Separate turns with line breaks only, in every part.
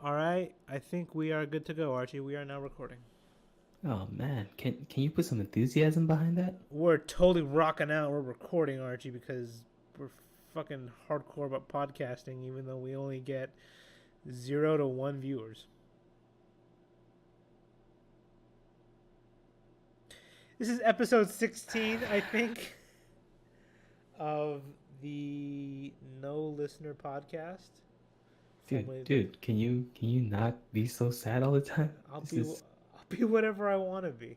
All right, I think we are good to go, Archie. We are now recording.
Oh man, can you put some enthusiasm behind that?
We're totally rocking out. We're recording, Archie, because we're fucking hardcore about podcasting, even though we only get 0 to 1 viewers. This is episode 16, I think, of the No Listener podcast.
Dude,
Formerly the
dude, can you not be so sad all the time?
I'll
This
be
is
I'll be whatever I want to be.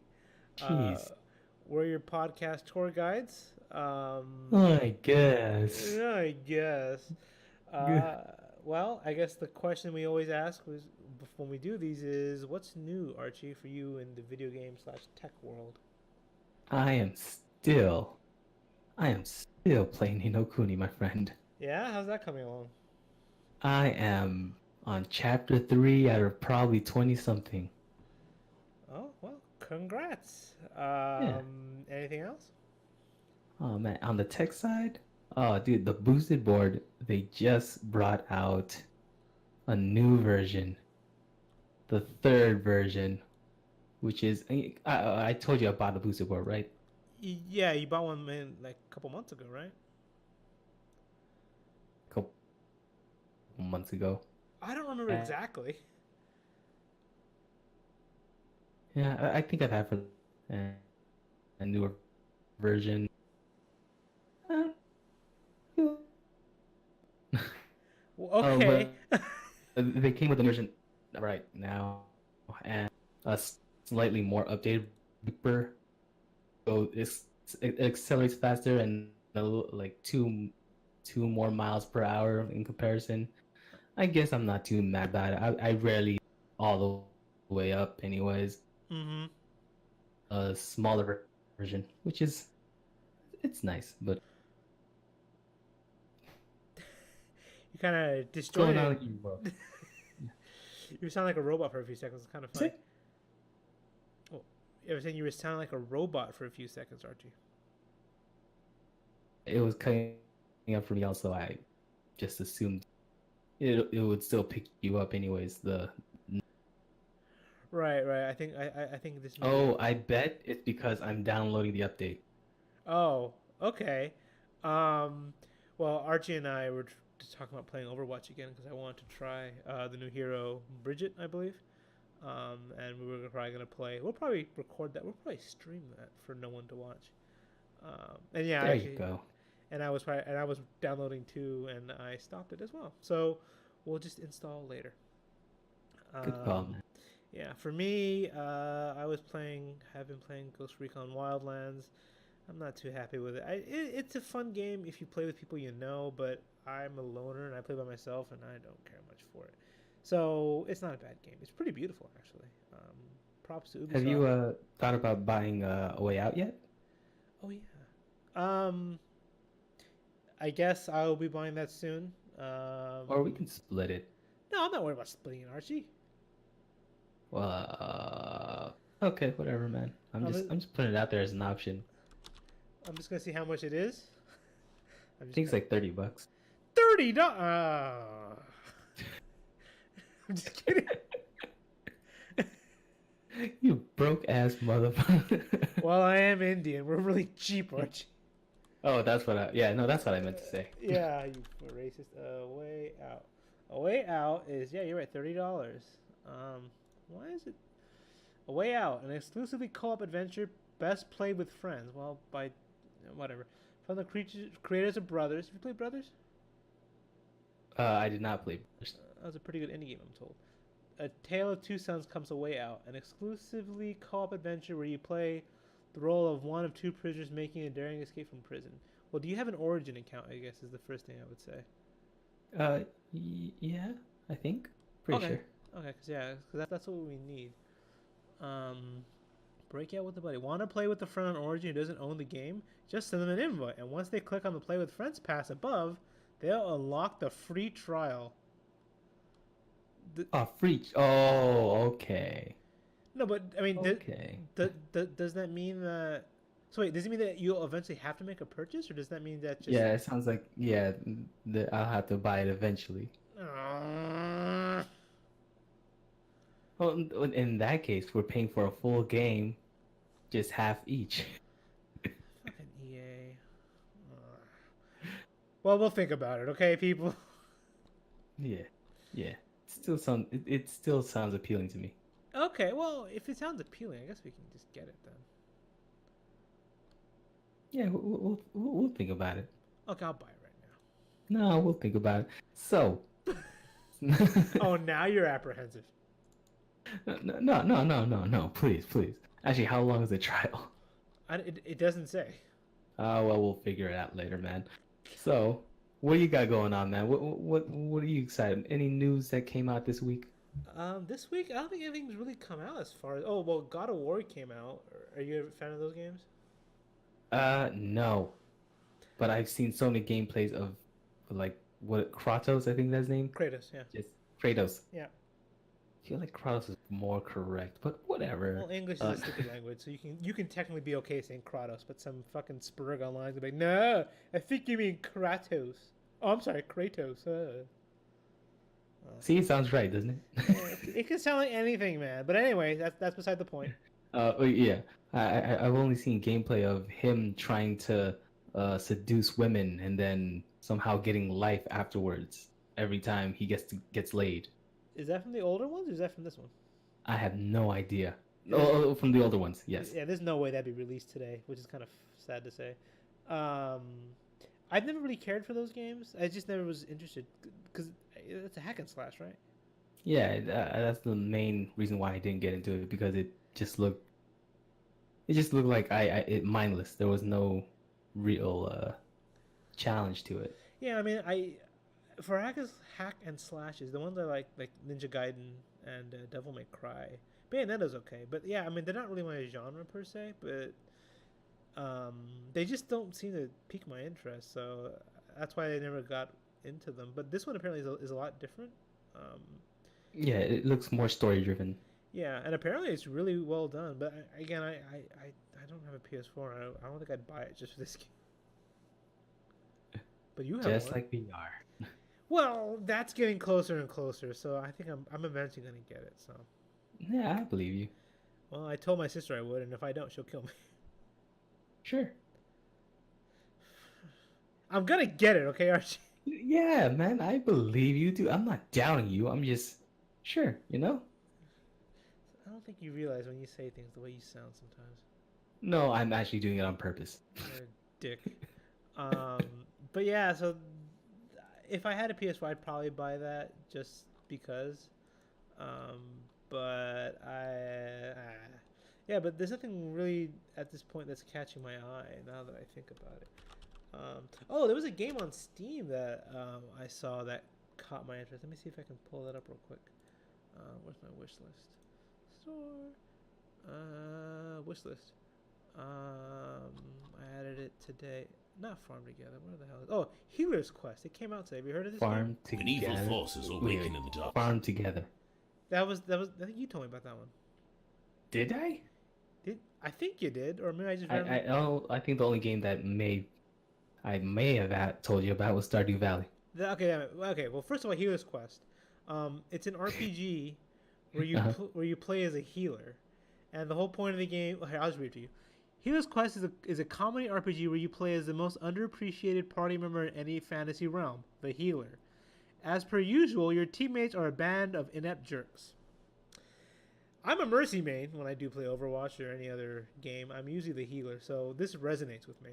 Uh,
jeez.
we're your podcast tour guides.
I guess.
Yeah, I guess.
G-
Uh, well, I guess the question we always ask was when we do these is, what's new, Archie, for you in the video game slash tech world?
I am still, I am still playing Hinokuni, my friend.
Yeah, how's that coming along?
I am on chapter 3 out of probably 20 something.
Oh well, congrats.
Yeah.
Anything else?
Oh man, on the tech side, oh dude, the boosted board, they just brought out a new version, the third version, which is I told you about the booster board, right?
Yeah, you bought one like a couple months ago, right?
A couple months ago.
I don't remember
Uh,
exactly.
yeah, I think I've had for uh, a newer version. Uh,
Well,
oh,
okay.
but they came with a version right now and a slightly more updated beeper. So it accelerates faster and like two more miles per hour in comparison. I guess I'm not too mad about it. I rarely all the way up anyways.
Mm-hmm.
A smaller version, which is it's nice, but
You kind of
what's going on
disjointed.
with you, bro?
You sound like a robot for a few seconds. It's kind of funny.
Say
Oh, you ever saying you were sounding like a robot for a few seconds, Archie?
it was cutting up for me also. I just assumed it would still pick you up anyways. The
Right, right. I think this may be.
oh, I bet it's because I'm downloading the update.
Oh, okay. Um, well, Archie and I were just talking about playing Overwatch again because I wanted to try the new hero Bridget, I believe. And we were probably gonna play. We'll probably record that. We'll probably stream that for no one to watch. And yeah,
There you
actually,
go.
and I was downloading too, and I stopped it as well. So we'll just install later.
Good call,
Um,
man.
yeah, for me, have been playing Ghost Recon Wildlands. I'm not too happy with it. It's a fun game if you play with people you know, but I'm a loner and I play by myself and I don't care much for it. So it's not a bad game. It's pretty beautiful actually. Props to
Have
Ubisoft.
you thought about buying a way out yet?
Oh yeah. Um, I guess I will be buying that soon.
Or we can split it.
No, I'm not worried about splitting it, Archie.
Well, okay, whatever, man.
I'm,
I'm just putting it out there as an option.
I'm just gonna see how much it is. I'm
I
just
think it's
gonna
like $30.
$30. I'm just kidding.
You broke ass motherfucker.
Well, I am Indian. We're really cheap, Archie.
Oh, that's what yeah, no, that's what I meant to say.
Yeah, you racist. A way out. A way out is yeah, you're right. $30. Why is it a way out? An exclusively co-op adventure, best played with friends. Well, by whatever. From the creators of Brothers. Have you played Brothers?
I did not play first.
That was a pretty good indie game, I'm told. A Tale of Two Sons comes a way out, an exclusively co-op adventure where you play the role of one of two prisoners making a daring escape from prison. Well, do you have an Origin account? I guess is the first thing I would say.
Yeah, I think. Pretty
Okay,
sure.
okay, because yeah, cause that's what we need. Um, break out with the buddy. Want to play with a friend on Origin who doesn't own the game? Just send them an invite, and once they click on the Play with Friends pass above, they'll unlock the free trial. The,
Oh, free. Oh, okay.
no, but I mean,
Okay.
does that mean that? So wait, does it mean that you'll eventually have to make a purchase, or does that mean that just?
Yeah, it sounds like yeah, I'll have to buy it eventually.
Uh,
Well, in that case, we're paying for a full game, just half each.
Fucking EA. Well, we'll think about it, okay, people?
Yeah, yeah. It still sounds appealing to me.
Okay, well, if it sounds appealing, I guess we can just get it then.
Yeah, we'll think about it.
Okay, I'll buy it right
No, we'll think about it. So,
now. Oh, now you're apprehensive.
no. Please. Actually, how long is the trial?
It doesn't say.
Oh, well, we'll figure it out later, man. So, what do you got going on, man? What are you excited? Any news that came out this week?
This week I don't think anything's really come out as far as. Oh well, God of War came out. Are you a fan of those games?
No. But I've seen so many gameplays of like what Kratos, I think that's his name.
Kratos, yeah.
Just Kratos.
Yeah.
I feel like Kratos is more correct, but whatever.
Well, English is a stupid language, so you can technically be okay saying Kratos, but some fucking spurg online will be like, no, I think you mean Kratos. Oh, I'm sorry, Kratos.
See, it sounds right, doesn't it?
It can sound like anything, man. But anyway, that's beside the point.
Yeah. I've only seen gameplay of him trying to seduce women and then somehow getting life afterwards every time he gets laid.
Is that from the older ones, or is that from this one?
I have no idea. Oh, from the older ones, yes.
Yeah, there's no way that'd be released today, which is kind of sad to say. Um, I've never really cared for those games. I just never was interested because it's a hack and slash, right?
Yeah, that's the main reason why I didn't get into it because it just looked like it mindless. There was no real challenge to it.
Yeah, I mean, for hack and slashes, the ones I like Ninja Gaiden and Devil May Cry. Bayonetta's okay, but yeah, I mean, they're not really my genre per se, but they just don't seem to pique my interest. So that's why I never got into them. But this one apparently is a lot different. Um,
Yeah, it looks more story driven.
yeah, and apparently it's really well done. But again, I don't have a PS4. I don't think I'd buy it just for this game. But you have
Just
one.
like VR.
Well, that's getting closer and closer. So I think I'm eventually gonna get it. So.
Yeah, I believe you.
Well, I told my sister I would, and if I don't, she'll kill me.
Sure.
I'm gonna get it, okay, Archie?
Yeah, man, I believe you too. I'm not doubting you. I'm just sure, you know?
I don't think you realize when you say things the way you sound sometimes.
No, I'm actually doing it on purpose.
You're a dick. Um, but yeah, so if I had a PS4, I'd probably buy that just because. Um, but yeah, but there's nothing really at this point that's catching my eye now that I think about it. Oh, there was a game on Steam that I saw that caught my interest. Let me see if I can pull that up real quick. Where's my wish list? Store. Wish list. I added it today. Not Farm Together. Where the hell is? Oh, Healer's Quest. It came out today. Have you heard of this
Farm
game?
An evil
together.
force is awakened in the dark.
Farm together.
That was. I think you told me about that one.
Did I?
I think you did, or maybe I just. Remember.
I think the only game that I may have told you about was Stardew Valley.
Okay. Well, first of all, Healer's Quest. It's an RPG where you where you play as a healer, and the whole point of the game. Okay, I'll just read it to you. Healer's Quest is a comedy RPG where you play as the most underappreciated party member in any fantasy realm, the healer. As per usual, your teammates are a band of inept jerks. I'm a Mercy main when I do play Overwatch or any other game. I'm usually the healer, so this resonates with me.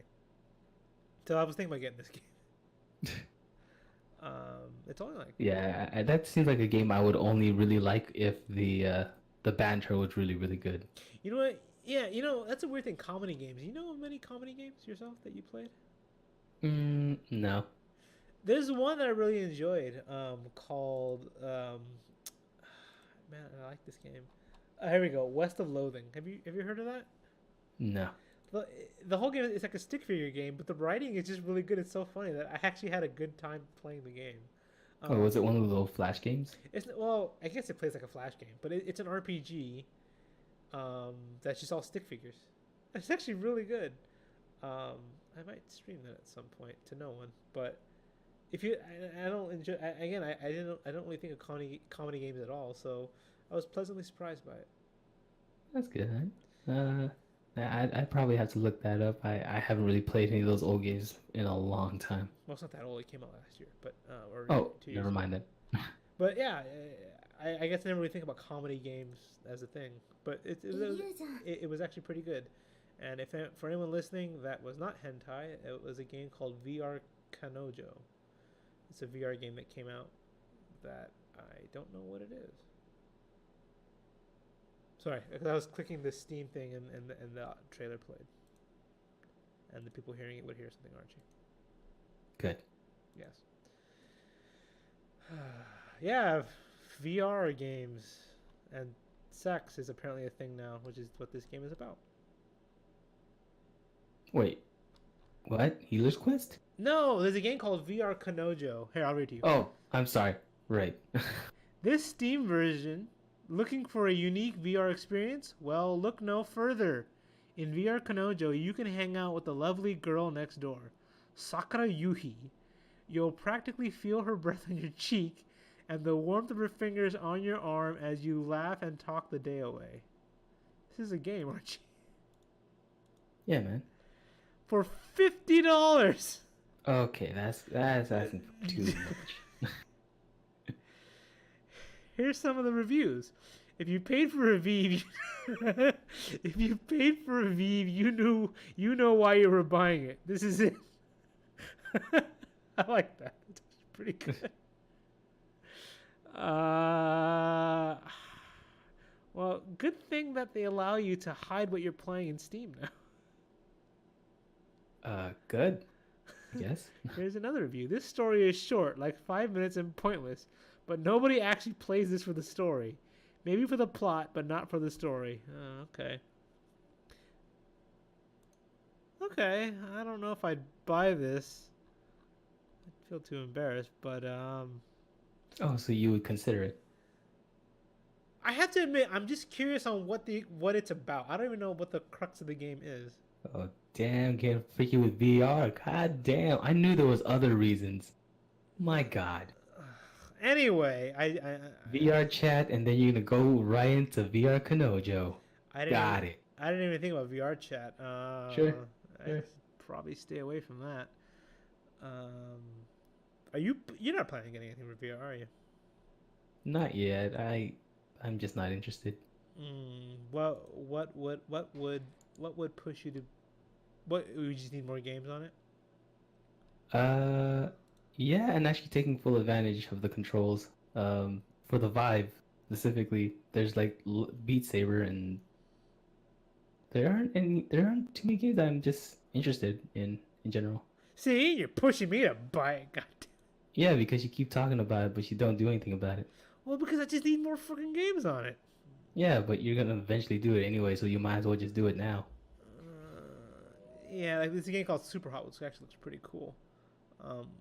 So I was thinking about getting this game. It's only like
Yeah, that seems like a game I would only really like if the banter was really good.
You know what? Yeah, that's a weird thing. Comedy games. You know many comedy games yourself that you played?
No.
There's one that I really enjoyed. Called man, I like this game. Here we go. West of Loathing. Have you heard of that?
No.
The whole game is like a stick figure game, but the writing is just really good. It's so funny that I actually had a good time playing the game.
Oh, was it one of the little flash games?
Well, I guess it plays like a flash game, but it's an RPG. That's just all stick figures. It's actually really good. I might stream that at some point to no one, but if you, I don't enjoy. I don't really think of comedy games at all. So I was pleasantly surprised by it.
That's good. I probably have to look that up. I haven't really played any of those old games in a long time.
Well, it's not that old. It came out last year, but or
Oh,
2 years
never
ago.
mind then.
But yeah, I guess I never really think about comedy games as a thing. But it was actually pretty good. And if for anyone listening, that was not hentai. It was a game called VR Kanojo. It's a VR game that came out that I don't know what it is. Sorry, because I was clicking the Steam thing and the trailer played. And the people hearing it would hear something, Archie.
Good.
Yes. Yeah, VR games and sex is apparently a thing now, which is what this game is about.
Wait, what? Healer's Quest?
No, there's a game called VR Kanojo. Here, I'll read to you.
Oh, I'm sorry. Right.
This Steam version, looking for a unique VR experience? Well, look no further. In VR Kanojo, you can hang out with the lovely girl next door, Sakura Yuhi. You'll practically feel her breath on your cheek and the warmth of her fingers on your arm as you laugh and talk the day away. This is a game, aren't you?
Yeah, man.
For $50.
Okay, that's asking for too much.
Here's some of the reviews. If you paid for a Vive, if you paid for a Vive, you know why you were buying it. This is it. I like that. It's pretty good. Well, good thing that they allow you to hide what you're playing in Steam now.
Good. Yes.
Here's another review. This story is short, like 5 minutes, and pointless, but nobody actually plays this for the story. Maybe for the plot, but not for the story. Oh, okay. Okay, I don't know if I'd buy this. I feel too embarrassed, but
Oh, so you would consider it?
I have to admit, I'm just curious on what it's about. I don't even know what the crux of the game is.
Oh, damn, getting freaky with VR. God damn, I knew there was other reasons. My God.
Anyway,
VR chat, and then you're gonna go right into VR Kanojo. Got it.
I didn't even think about VR chat.
Sure.
I'd probably stay away from that. You're not planning on getting anything for VR, are you?
Not yet. I'm just not interested.
What would push you to? What we just need more games on it?
Yeah, and actually taking full advantage of the controls. For the Vive specifically, there's like Beat Saber, and there aren't too many games I'm just interested in general.
See, you're pushing me to buy it. God damn.
Yeah, because you keep talking about it, but you don't do anything about it.
Well, because I just need more fucking games on it.
Yeah, but you're gonna eventually do it anyway, so you might as well just do it now.
Yeah, like there's a game called Super Hot, which actually looks pretty cool.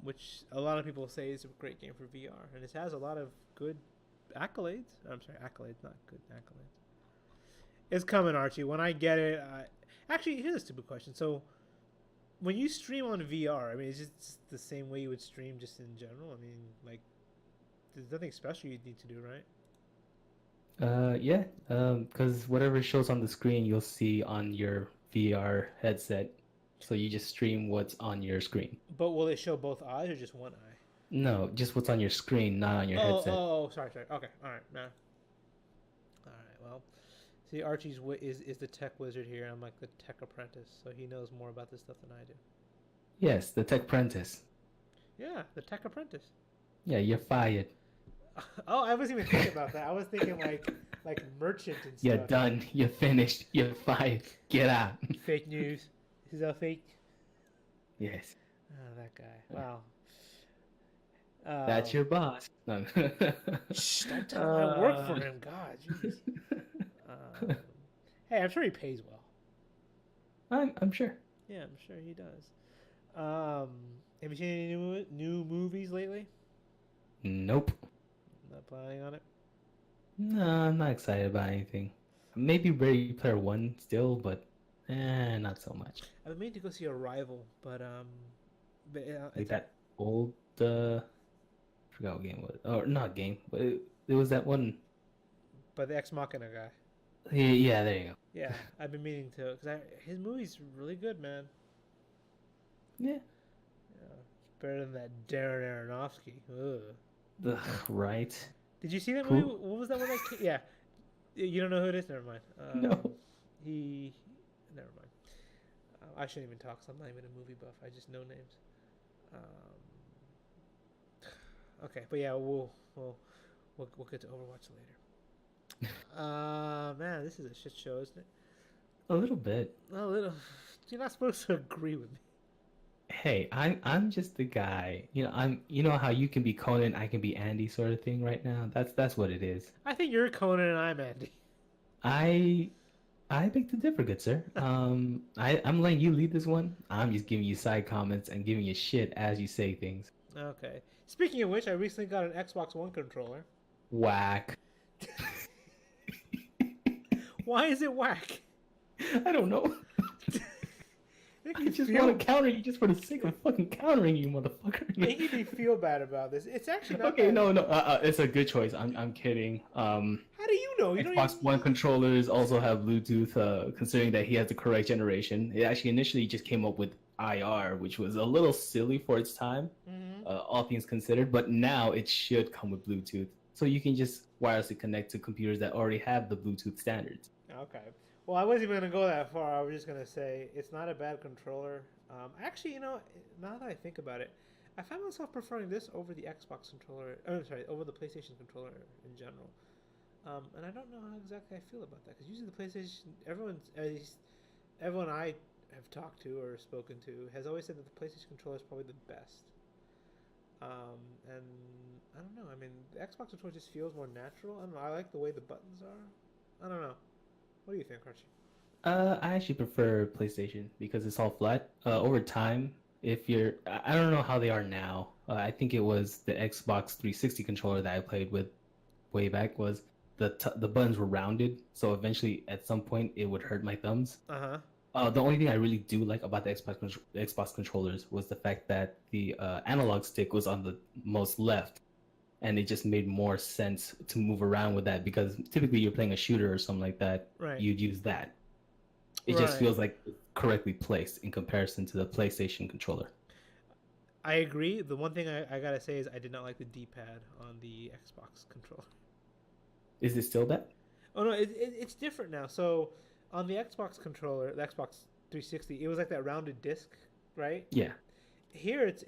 Which a lot of people say is a great game for VR, and it has a lot of good accolades. I'm sorry, accolades, not good accolades. It's coming, Archie. When I get it, actually, here's a stupid question. So, when you stream on VR, I mean, is it just the same way you would stream just in general? I mean, like, there's nothing special you need to do, right?
Yeah, because whatever shows on the screen, you'll see on your VR headset. So you just stream what's on your screen.
But will it show both eyes or just one eye?
No, just what's on your screen, not on your headset.
Oh, sorry. Okay, all right, nah. All right, well, see, Archie's is the tech wizard here. I'm like the tech apprentice, so he knows more about this stuff than I do.
Yes, the tech apprentice.
Yeah, the tech apprentice.
Yeah, you're fired.
Oh, I wasn't even thinking about that. I was thinking like merchant and stuff.
You're done. You're finished. You're fired. Get out.
Fake news. This is all fake.
Yes.
Oh, that guy. Wow.
That's your boss. No.
Shh, don't tell him I work for him. God, jeez. Hey, I'm sure he pays well.
I'm sure.
Yeah, I'm sure he does. Have you seen any new movies lately?
Nope.
Not planning on it?
No, I'm not excited about anything. Maybe Ready Player One still, but not so much.
I've been meaning to go see Arrival, but
Like that old I forgot what game it was. Or not game, but it was that one
But the Ex Machina guy.
Yeah, there you go.
Yeah, I've been meaning to because his movie's really good, man.
Yeah.
Yeah, it's better than that Darren Aronofsky. Ugh.
Ugh, right.
Did you see that movie?
Who?
What was that one? Yeah, you don't know who it is. Never mind.
No.
He. Never mind. I shouldn't even talk. 'Cause I'm not even a movie buff. I just know names. Okay, but yeah, we'll get to Overwatch later. Man, this is a shit show, isn't it?
A little bit.
A little. You're not supposed to agree with me.
Hey, I'm just the guy. You know how you can be Conan, I can be Andy sort of thing right now. That's what it is.
I think you're Conan and I'm Andy.
I I beg to differ, good sir. I'm letting you lead this one. I'm just giving you side comments and giving you shit as you say things.
Okay. Speaking of which, I recently got an Xbox One controller.
Whack.
Why is it whack?
I don't know. I just want to counter you just for the sake of fucking countering you, motherfucker.
Making me feel bad about this. It's actually not
okay.
bad.
No. It's a good choice. I'm kidding.
How do you know? You
Xbox One controllers also have Bluetooth. Considering that he has the correct generation, it actually initially just came up with IR, which was a little silly for its time, all things considered. But now it should come with Bluetooth, so you can just wirelessly connect to computers that already have the Bluetooth standards.
Okay. Well, I wasn't even going to go that far. I was just going to say it's not a bad controller. Actually, now that I think about it, I find myself preferring this over the Xbox controller. Oh, sorry, over the PlayStation controller in general. And I don't know how exactly I feel about that because usually the PlayStation, everyone I have talked to or spoken to has always said that the PlayStation controller is probably the best. And I don't know. I mean, the Xbox controller just feels more natural. I don't know. I like the way the buttons are. I don't know. What do you think, Archie?
I actually prefer PlayStation because it's all flat. Over time, I don't know how they are now. I think it was the Xbox 360 controller that I played with way back was the buttons were rounded, so eventually at some point it would hurt my thumbs. The only thing I really do like about the Xbox controllers was the fact that the analog stick was on the most left, and it just made more sense to move around with that because typically you're playing a shooter or something like that,
right.
You'd use that. It just feels like correctly placed in comparison to the PlayStation controller.
I agree. The one thing I gotta say is I did not like the D-pad on the Xbox controller.
Is it still that?
Oh no, it's different now. So on the Xbox controller, the Xbox 360, it was like that rounded disc, right?
Yeah.
Here it's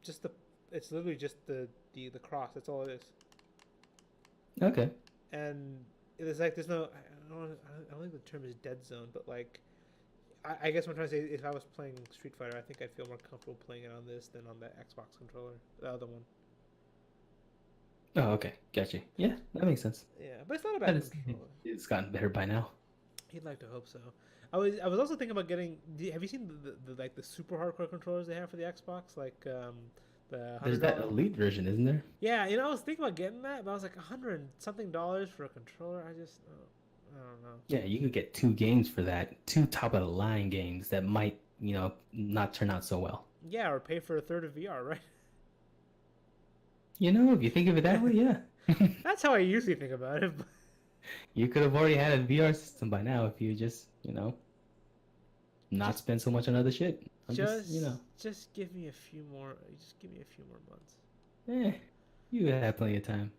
just it's literally just the cross. That's all it is.
Okay.
And it's like there's no. I don't think the term is dead zone, but like, I guess what I'm trying to say, if I was playing Street Fighter, I think I'd feel more comfortable playing it on this than on the Xbox controller, the other one.
Oh, okay, gotcha. Yeah, that makes sense.
Yeah, but it's not a bad controller.
It's gotten better by now.
You'd like to hope so. I was also thinking about getting. Have you seen the super hardcore controllers they have for the Xbox? Like
there's that Elite version, isn't there?
Yeah, I was thinking about getting that, but I was like $100-something for a controller. I don't know.
Yeah, you could get 2 games for that. 2 top of the line games that might, not turn out so well.
Yeah, or pay for a third of VR, right?
If you think of it that way, yeah.
That's how I usually think about it.
You could have already had a VR system by now if you just, not spend so much on other shit.
Just give me a few more. Just give me a few more months.
You have plenty of time.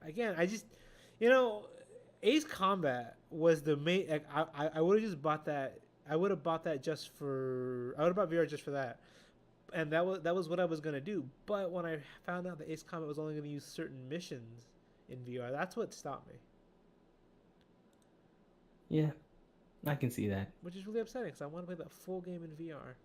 Again, I just, Ace Combat was the main. Like, I would have just bought that. I would have bought that just for. I would have bought VR just for that, and that was what I was gonna do. But when I found out that Ace Combat was only gonna use certain missions in VR, that's what stopped me.
Yeah, I can see that.
Which is really upsetting because I want to play that full game in VR.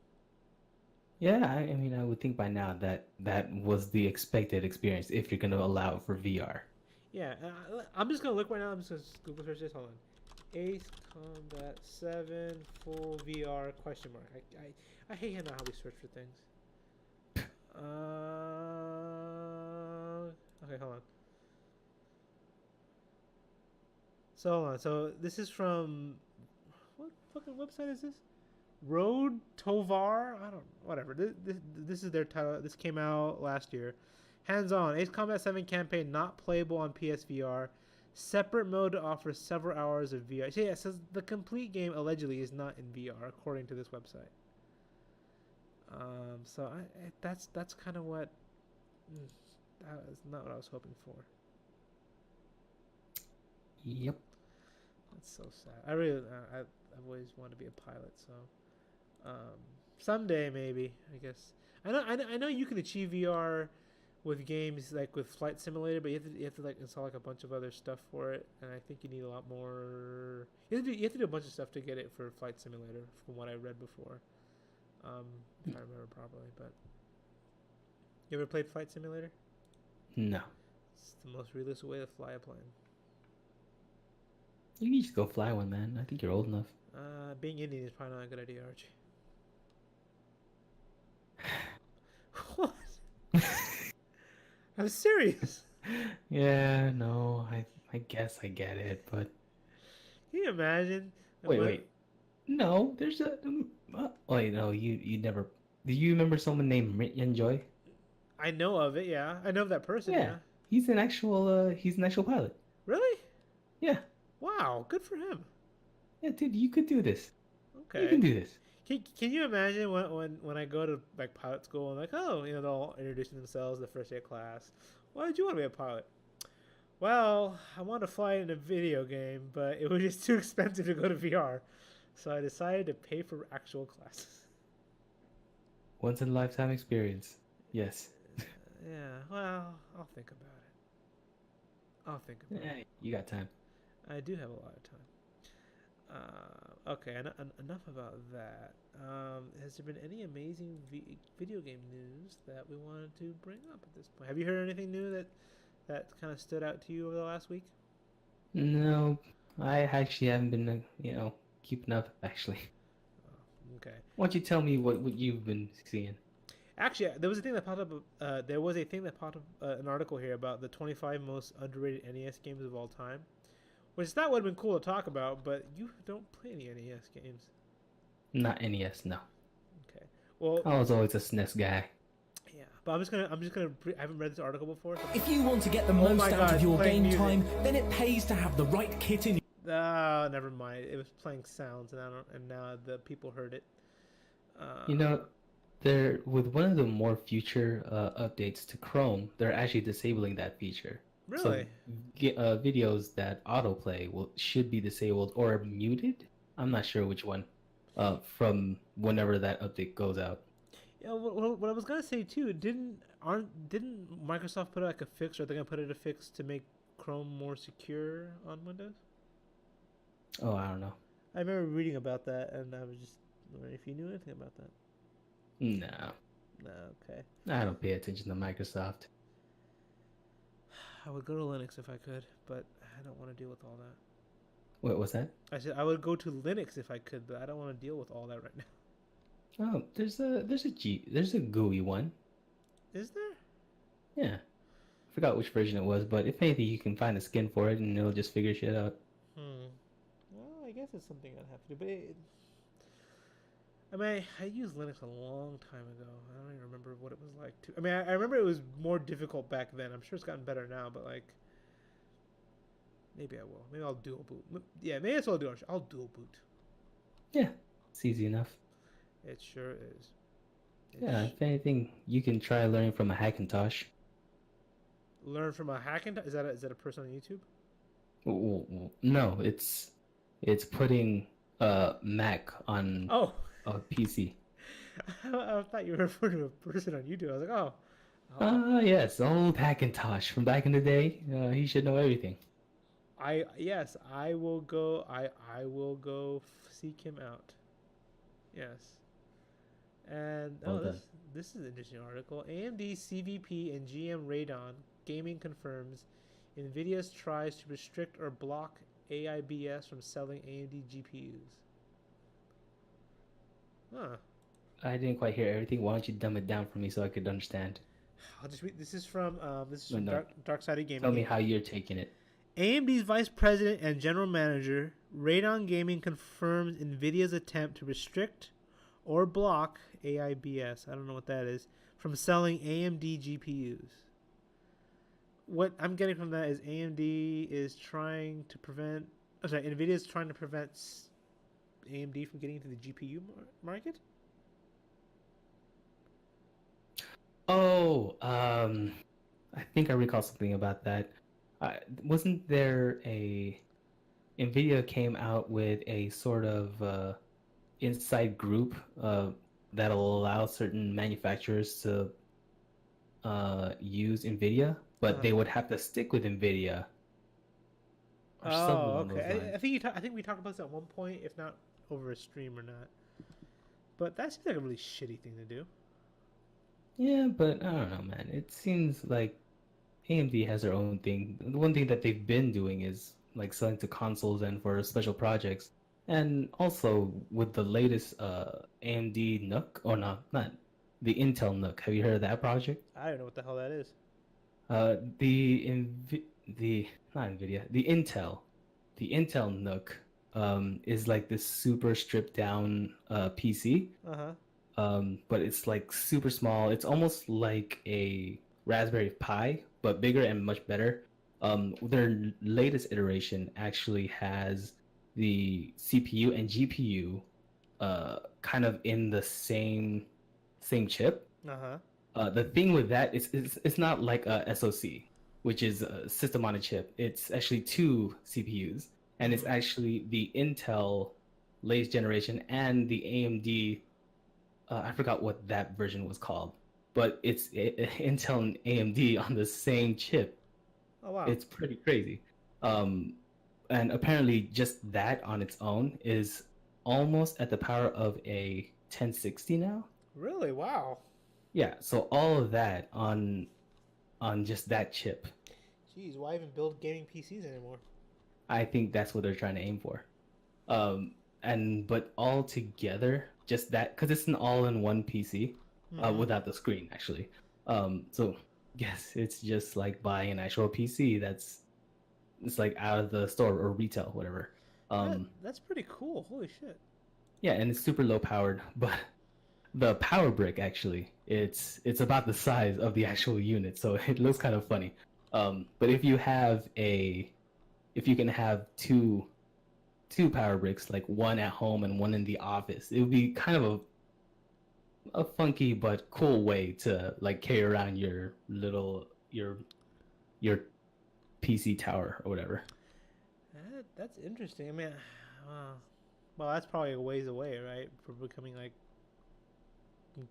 Yeah, I mean, I would think by now that was the expected experience if you're gonna allow it for VR.
Yeah, I'm just gonna look right now. I'm just gonna Google search this. Hold on. Ace Combat 7 full VR question mark. I hate how we search for things. Okay, hold on. So this is from what fucking website is this? Road Tovar? I don't whatever. This is their title. This came out last year. Hands-on, Ace Combat 7 campaign not playable on PSVR. Separate mode to offer several hours of VR. So yeah, it says the complete game allegedly is not in VR, according to this website. That's kind of what. That is not what I was hoping for.
Yep.
That's so sad. I've always wanted to be a pilot, so someday maybe, I guess. I know you can achieve VR with games like with Flight Simulator, but you have to like install like a bunch of other stuff for it, and I think you need a lot more. You have to do a bunch of stuff to get it for Flight Simulator, from what I read before, if I remember properly. But you ever played Flight Simulator?
No.
It's the most realistic way to fly a plane.
You can just go fly one, man. I think you're old enough.
Being Indian is probably not a good idea, Archie. What? I'm serious.
Yeah, no, I guess I get it, but
Can you imagine?
wait. No, there's a wait, no, you never. Do you remember someone named Rin Joy?
I know of it. Yeah, I know of that person. Yeah.
He's an actual pilot.
Really?
Yeah.
Wow. Good for him.
Yeah, dude, you could do this.
Okay.
You can do this.
Can you imagine when I go to like pilot school and like, oh, they're all introducing themselves the first day of class. Why did you want to be a pilot? Well, I wanted to fly in a video game, but it was just too expensive to go to VR, so I decided to pay for actual classes.
Once in a lifetime experience. Yes.
Yeah. Well, I'll think about it.
Yeah, you got time.
I do have a lot of time. Okay, enough about that. Has there been any amazing video game news that we wanted to bring up at this point? Have you heard anything new that kind of stood out to you over the last week?
No, I actually haven't been, keeping up, actually.
Oh, okay.
Why don't you tell me what you've been seeing?
Actually, there was a thing that popped up. There was a thing that popped up, an article here about the 25 most underrated NES games of all time. Which that would have been cool to talk about, but you don't play any NES games.
Not NES, no.
Okay. Well,
I was always a SNES guy.
Yeah, but I'm just gonna. I haven't read this article before. So
if you want to get the most out of your game
music.
time, then it pays to have the right kit in.
Never mind. It was playing sounds, and now the people heard it.
They're with one of the more future updates to Chrome. They're actually disabling that feature.
Really?
So, videos that autoplay should be disabled or muted. I'm not sure which one. From whenever that update goes out.
Yeah. What I was gonna say too. Didn't Microsoft put out like a fix, or they're gonna put it a fix to make Chrome more secure on Windows?
Oh, I don't know.
I remember reading about that, and I was just wondering if you knew anything about that.
No.
No. Okay.
I don't pay attention to Microsoft.
I would go to Linux if I could, but I don't want to deal with all that.
What was that?
I said I would go to Linux if I could, but I don't want to deal with all that right now.
Oh, there's a GUI one.
Is there?
Yeah. I forgot which version it was, but if anything, you can find a skin for it and it'll just figure shit out.
Well, I guess it's something I'd have to do, but I used Linux a long time ago. I don't even remember what it was like. I remember it was more difficult back then. I'm sure it's gotten better now, but like, maybe I will. Maybe I'll dual boot. Yeah, maybe that's what I'll do. I'll dual boot.
Yeah, it's easy enough.
It sure is.
If anything, you can try learning from a Hackintosh.
Learn from a Hackintosh? Is that a person on YouTube?
No, it's putting Mac on a PC.
I thought you were referring to a person on YouTube. I was like, oh.
Yes, old Hackintosh from back in the day. He should know everything.
I will go. I will go seek him out. Yes. And this is an interesting article. AMD CVP and GM Radeon Gaming confirms NVIDIA tries to restrict or block AIBS from selling AMD GPUs. Huh.
I didn't quite hear everything. Why don't you dumb it down for me so I could understand?
I'll just read. This is from Dark Side of Gaming.
Tell me how you're taking it.
AMD's Vice President and General Manager, Radeon Gaming, confirms NVIDIA's attempt to restrict or block AIBS, I don't know what that is, from selling AMD GPUs. what I'm getting from that is AMD is trying to prevent. Oh, sorry, Nvidia is trying to prevent AMD from getting into the GPU market.
Oh, I think I recall something about that. Wasn't there a Nvidia came out with a sort of inside group that'll allow certain manufacturers to use Nvidia, but they would have to stick with Nvidia or something
Oh,
along those
okay.
lines.
I think I think we talked about this at one point, if not over a stream or not. But that seems like a really shitty thing to do.
Yeah, but I don't know, man. It seems like AMD has their own thing. The one thing that they've been doing is like selling to consoles and for special projects. And also with the latest AMD NUC, or not the Intel NUC. Have you heard of that project?
I don't know what the hell that is.
The not Nvidia, the Intel NUC is like this super stripped down PC.
Uh huh.
But it's like super small. It's almost like a Raspberry Pi, but bigger and much better. Their latest iteration actually has the CPU and GPU kind of in the same chip.
Uh huh.
The thing with that is it's not like a SoC, which is a system on a chip. It's actually two CPUs, and it's actually the Intel latest generation and the AMD. I forgot what that version was called, but it's Intel and AMD on the same chip.
Oh wow.
It's pretty crazy. And apparently just that on its own is almost at the power of a 1060 now.
Really? Wow.
Yeah, so all of that on just that chip.
Jeez, why even build gaming PCs anymore?
I think that's what they're trying to aim for. But all together, just that, because it's an all-in-one PC without the screen actually. So yes, it's just like buying an actual PC it's like out of the store or retail, whatever.
That's pretty cool. Holy shit.
Yeah, and it's super low powered, but the power brick actually, it's about the size of the actual unit, so it looks kind of funny. But if you can have two power bricks, like one at home and one in the office, it would be kind of a funky but cool way to like carry around your PC tower or whatever.
That's interesting. I mean, well, that's probably a ways away, right? For becoming like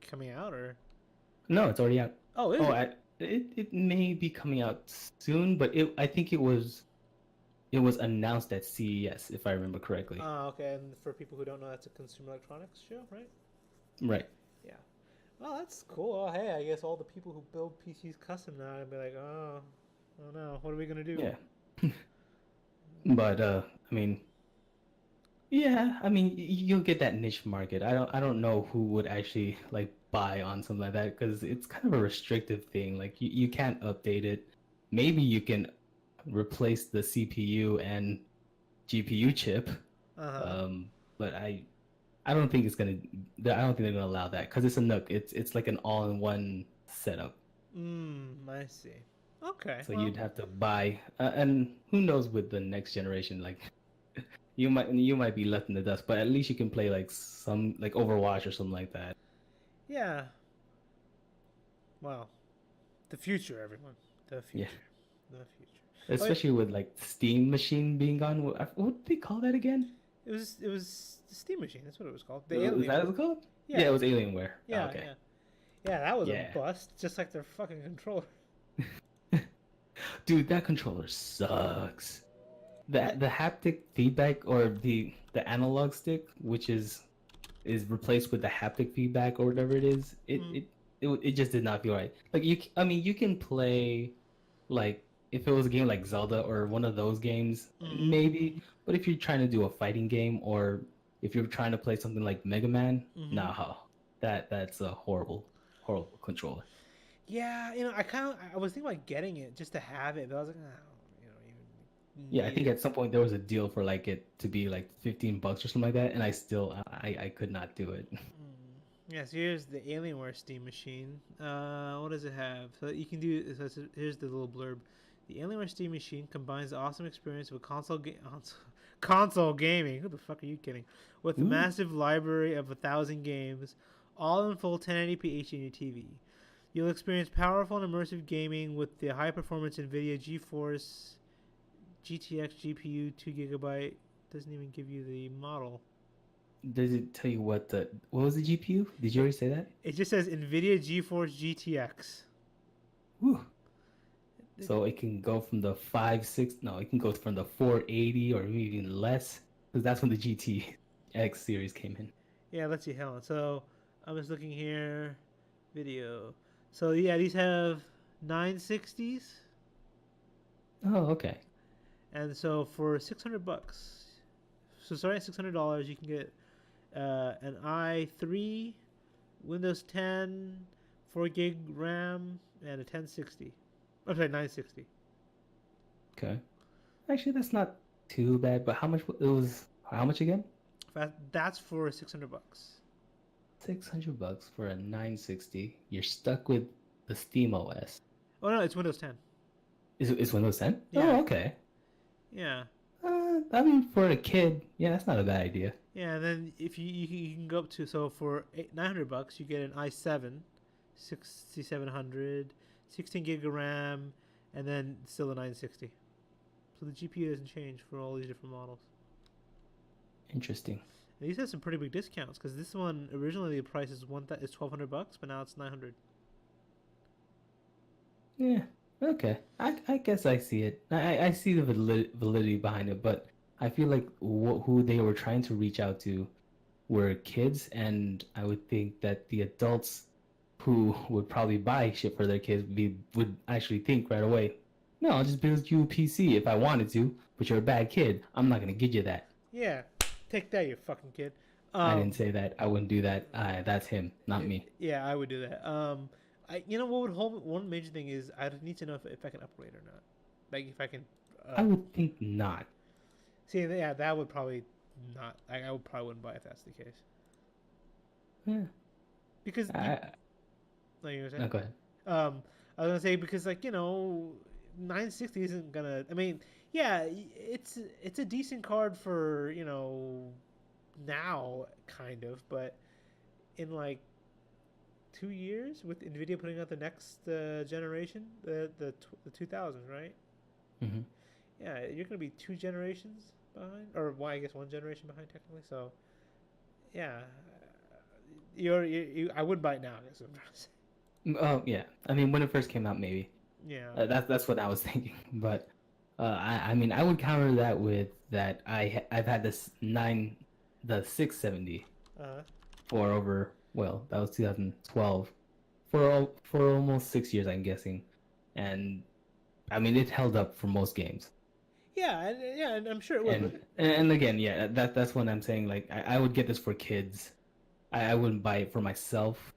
coming out, or
No, it's already out.
oh, is it?
It may be coming out soon, but I think it was announced at CES, if I remember correctly.
Oh, okay. And for people who don't know, that's a Consumer Electronics show, right?
Right.
Yeah. Well, that's cool. Oh, hey, I guess all the people who build PCs custom now would be like, oh no, what are we gonna do?
Yeah. But I mean, yeah, I mean, you'll get that niche market. I don't know who would actually like buy on something like that because it's kind of a restrictive thing. Like you can't update it. Maybe you can replace the CPU and GPU chip. But I don't think I don't think they're gonna allow that because it's a NUC. It's like an all-in-one setup.
I see. Okay.
So you'd have to buy, and who knows with the next generation, like you might be left in the dust, but at least you can play like some like Overwatch or something like that.
Yeah. Wow. The future, everyone. The future.
Yeah.
The future.
Especially with like Steam machine being gone. What did they call that again?
It was the Steam Machine. That's what it was called.
Is that what it's called?
Yeah.
Yeah, it was Alienware.
Yeah.
Oh, okay.
Yeah, that was
Yeah.
a bust, just like their fucking controller.
Dude, that controller sucks. The haptic feedback or the analog stick, which is replaced with the haptic feedback or whatever it is, it just did not feel right. Like you can play like if it was a game like Zelda or one of those games, maybe. But if you're trying to do a fighting game or if you're trying to play something like Mega Man, nah, that's a horrible controller.
Yeah, I was thinking about getting it just to have it, but I was like, even.
Yeah, I think at some point there was a deal for like it to be like $15 or something like that, and I could not do it.
Yeah, so here's the Alienware Steam Machine. What does it have? So you can do. So here's the little blurb. The Alienware Steam Machine combines the awesome experience of a console gaming. Who the fuck are you kidding? With a massive library of 1,000 games, all in full 1080p HD on your TV. You'll experience powerful and immersive gaming with the high-performance NVIDIA GeForce GTX GPU, 2 GB. Doesn't even give you the model.
Does it tell you what was the GPU? Did you already say that?
It just says NVIDIA GeForce GTX.
Whew. So it can go from the it can go from the 480 or even less, because that's when the GTX series came in.
Yeah, let's see. Helen. So I'm just looking here. Video. So yeah, these have 960s.
Oh, okay.
And so for $600, $600, you can get an i3, Windows 10, 4 GB RAM, and a 1060. I'm sorry, 960.
Okay. Actually, that's not too bad. But how much it was? How much again?
That's for $600.
$600 for a 960. You're stuck with the Steam OS.
Oh no, it's Windows 10.
Is Windows 10?
Yeah.
Oh, okay.
Yeah.
I mean, for a kid, yeah, that's not a bad idea.
Yeah, and then if you can go up to, so for $900 you get an i7 6700, 16 gig of RAM, and then still a 960. So the GPU doesn't change for all these different models.
Interesting.
And these have some pretty big discounts, because this one originally the price is $1,200, but now it's $900.
Yeah. Okay. I guess I see it. I see the validity behind it, but I feel like who they were trying to reach out to were kids, and I would think that the adults who would probably buy shit for their kids would actually think right away, no, I'll just build you a PC if I wanted to, but you're a bad kid. I'm not going to give you that.
Yeah. Take that, you fucking kid.
I didn't say that. I wouldn't do that. That's him, not me.
Yeah, I would do that. What would hold one major thing is I need to know if I can upgrade or not. Like if I can.
I would think not.
See, yeah, that would probably not. I would probably wouldn't buy if that's the case.
Yeah.
Because. Like you were saying?
No, go ahead.
I was gonna say because 960 isn't gonna. I mean, yeah, it's a decent card for now kind of, but in 2 years with Nvidia putting out the next generation, the 2000s, right?
Mm-hmm.
Yeah, you're gonna be 2 generations behind, or I guess 1 generation behind technically. So, yeah, I wouldn't buy it now. I guess what I'm trying to say.
Oh yeah, I mean when it first came out, maybe.
Yeah.
That's what I was thinking, but I mean I would counter that with that I've had the 670 for over, well, that was 2012, for almost 6 years, I'm guessing, and I mean it held up for most games.
Yeah, and I'm sure it would.
And again, yeah, that's what I'm saying. Like I would get this for kids. I wouldn't buy it for myself.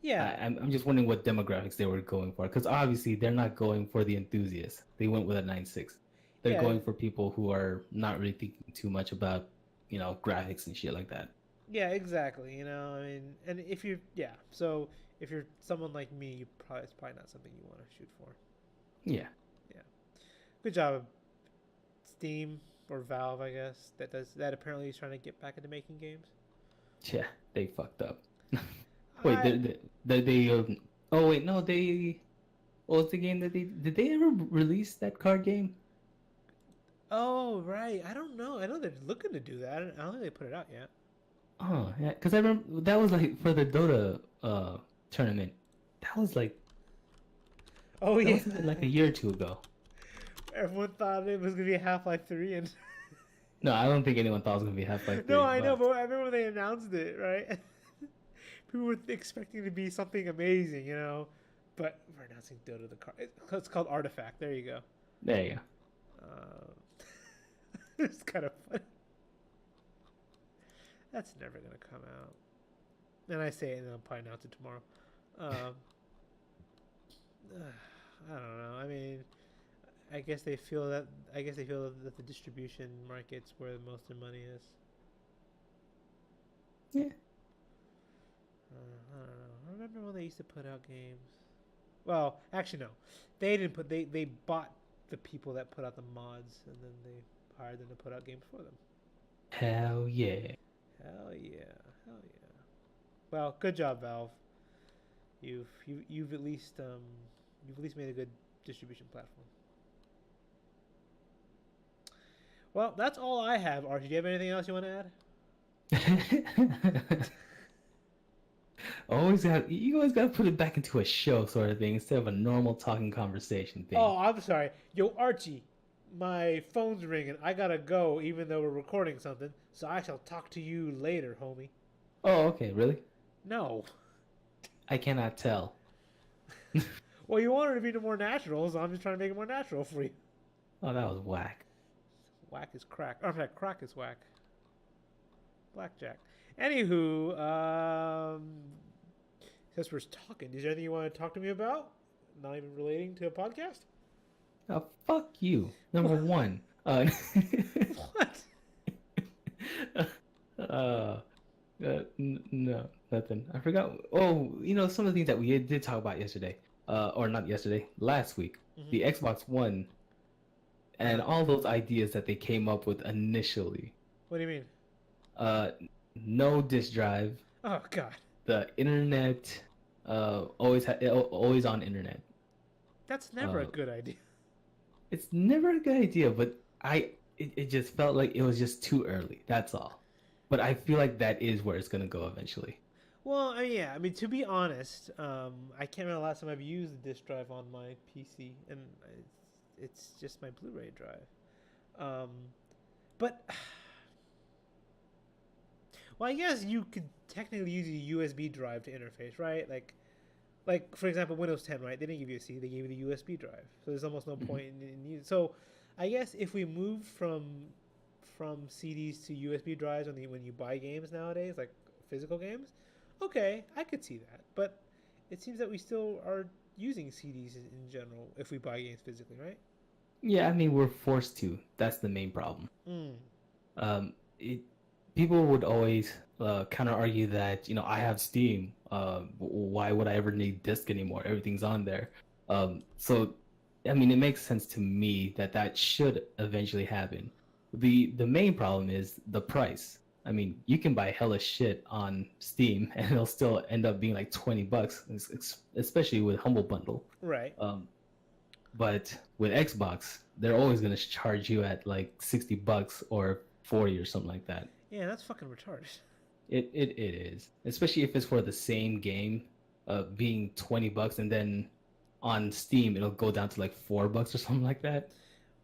Yeah,
I'm just wondering what demographics they were going for, because obviously they're not going for the enthusiasts. They went with a 9.6. They're going for people who are not really thinking too much about, graphics and shit like that.
Yeah, exactly. I mean, and if you're someone like me, it's probably not something you want to shoot for.
Yeah.
Yeah. Good job, Steam or Valve, I guess. That apparently is trying to get back into making games.
Yeah, they fucked up. Wait, they oh wait, no, what was the game that did they ever release that card game?
Oh, right. I don't know. I know they're looking to do that. I don't think they put it out yet.
Oh, yeah, because I remember that was for the Dota tournament. That was
oh yeah,
that was a year or two ago.
Everyone thought it was gonna be Half-Life 3, and
no, I don't think anyone thought it was gonna be Half-Life 3.
No, I know, but I remember when they announced it, right? People were expecting it to be something amazing, but we're announcing Dota the card. It's called Artifact. There you go.
There you go.
It's kind of fun. That's never gonna come out. And I say it, and I'll probably announce it tomorrow. I don't know. I mean, I guess they feel that the distribution market's where most of their money is.
Yeah.
I don't know. I remember when they used to put out games. Well, actually, no. They didn't put. They bought the people that put out the mods, and then they hired them to put out games for them.
Hell yeah.
Hell yeah, hell yeah. Well, good job, Valve. You've at least made a good distribution platform. Well, that's all I have. Archie, do you have anything else you want to add?
You always gotta put it back into a show sort of thing instead of a normal talking conversation thing.
Oh, I'm sorry. Yo, Archie, my phone's ringing. I gotta go, even though we're recording something. So I shall talk to you later, homie.
Oh, okay, really?
No.
I cannot tell.
Well, you wanted to be more natural, so I'm just trying to make it more natural for you.
Oh, that was whack.
Whack is crack. Or, in fact, crack is whack. Blackjack. Anywho, since we're talking, is there anything you want to talk to me about? Not even relating to a podcast?
Oh, fuck you. Number one.
What?
No, nothing. I forgot. Oh, some of the things that we did talk about yesterday. Or not yesterday, last week.
Mm-hmm.
The Xbox One. And all those ideas that they came up with initially.
What do you mean?
No disk drive.
Oh, God.
The internet, always on internet.
That's never a good idea.
It's never a good idea, but it just felt like it was just too early. That's all. But I feel like that is where it's gonna go eventually.
Well, yeah. I mean, to be honest, I can't remember the last time I've used a disk drive on my PC, and it's just my Blu-ray drive. But well, I guess you could technically use a USB drive to interface, right? Like for example, Windows 10, right? They didn't give you a C, they gave you the USB drive. So there's almost no point in using. So I guess if we move from CDs to USB drives when you buy games nowadays, like physical games, okay, I could see that. But it seems that we still are using CDs in general if we buy games physically, right?
Yeah, I mean we're forced to. That's the main problem. People would always counter argue that I have Steam. Why would I ever need disc anymore? Everything's on there. So, I mean, it makes sense to me that should eventually happen. The main problem is the price. I mean, you can buy hella shit on Steam and it'll still end up being like $20, especially with Humble Bundle.
Right.
But with Xbox, they're always gonna charge you at like $60 or 40 or something like that.
Yeah, that's fucking retarded.
It is, especially if it's for the same game, being $20, and then on Steam it'll go down to like $4 or something like that.